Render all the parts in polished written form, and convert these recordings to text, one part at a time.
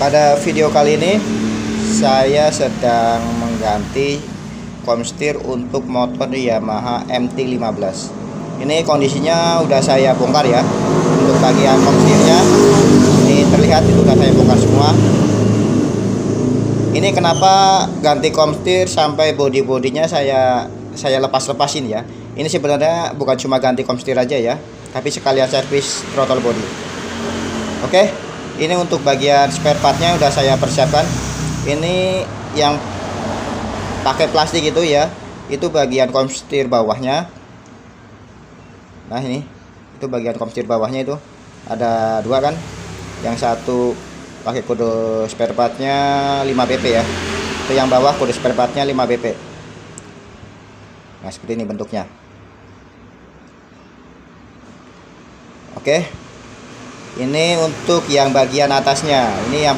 Pada video kali ini saya sedang mengganti komstir untuk motor Yamaha MT-15. Ini kondisinya udah saya bongkar ya. Untuk bagian komstirnya ini terlihat itu udah saya bongkar semua. Ini kenapa ganti komstir sampai bodi-bodinya saya lepas-lepasin ya. Ini sebenarnya bukan cuma ganti komstir aja ya, tapi sekalian servis throttle body. Oke. Ini untuk bagian spare partnya udah saya persiapkan. Ini yang pakai plastik itu ya, itu bagian komstir bawahnya. Nah ini, itu bagian komstir bawahnya itu ada dua kan. Yang satu pakai kode spare partnya 5BP ya. Itu yang bawah kode spare partnya 5BP. Nah seperti ini bentuknya. Oke. Ini untuk yang bagian atasnya. Ini yang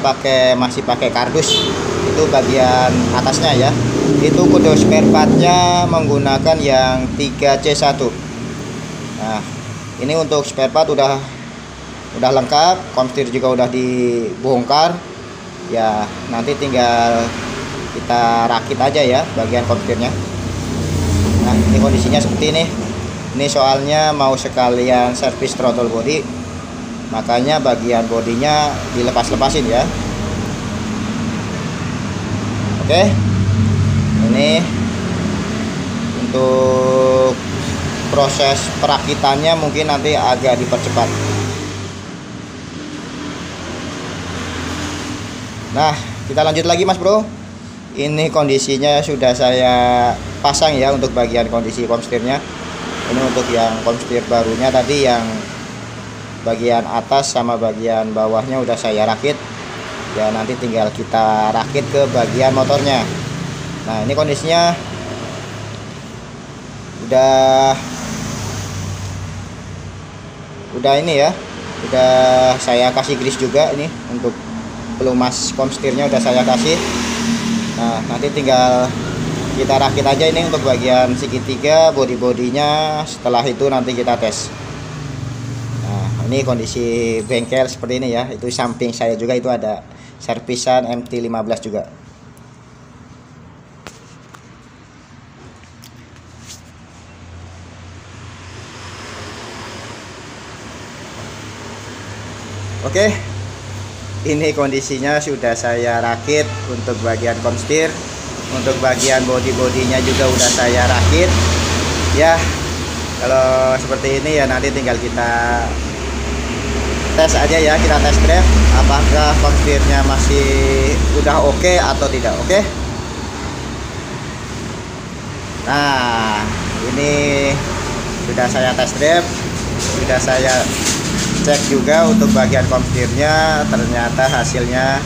masih pakai kardus. Itu bagian atasnya ya. Itu kode spare partnya menggunakan yang 3C1. Nah, ini untuk spare part udah lengkap. Komstir juga udah dibongkar. Ya, nanti tinggal kita rakit aja ya bagian komstirnya. Nah, ini kondisinya seperti ini. Ini soalnya mau sekalian servis throttle body. Makanya bagian bodinya dilepas-lepasin ya. Oke. Ini untuk proses perakitannya mungkin nanti agak dipercepat. Nah, kita lanjut lagi Mas Bro. Ini kondisinya sudah saya pasang ya untuk bagian kondisi komstirnya. Ini untuk yang komstir barunya tadi yang bagian atas sama bagian bawahnya udah saya rakit ya, nanti tinggal kita rakit ke bagian motornya. Nah ini kondisinya udah ini ya, udah saya kasih grease juga. Ini untuk pelumas komstirnya udah saya kasih. Nah nanti tinggal kita rakit aja ini untuk bagian segitiga bodi-bodinya. Setelah itu nanti kita tes. Ini kondisi bengkel seperti ini ya. Itu samping saya juga itu ada servisan MT-15 juga. Oke. Ini kondisinya sudah saya rakit untuk bagian komstir. Untuk bagian bodi-bodinya juga udah saya rakit. Ya, kalau seperti ini ya nanti tinggal kita tes aja ya, kita tes drive apakah komstirnya masih udah oke atau tidak. Oke. Nah ini sudah saya tes drive, sudah saya cek juga untuk bagian komstirnya. Ternyata hasilnya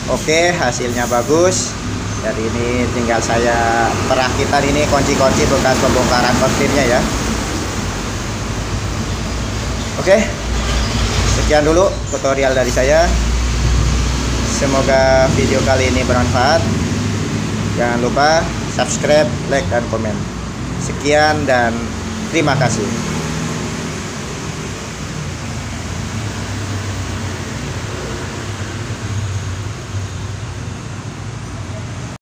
oke, hasilnya bagus. Jadi ini tinggal saya perakitan ini kunci-kunci bekas pembongkaran komstirnya ya. Oke. Sekian dulu tutorial dari saya. Semoga video kali ini bermanfaat. Jangan lupa subscribe, like, dan komen. Sekian dan terima kasih.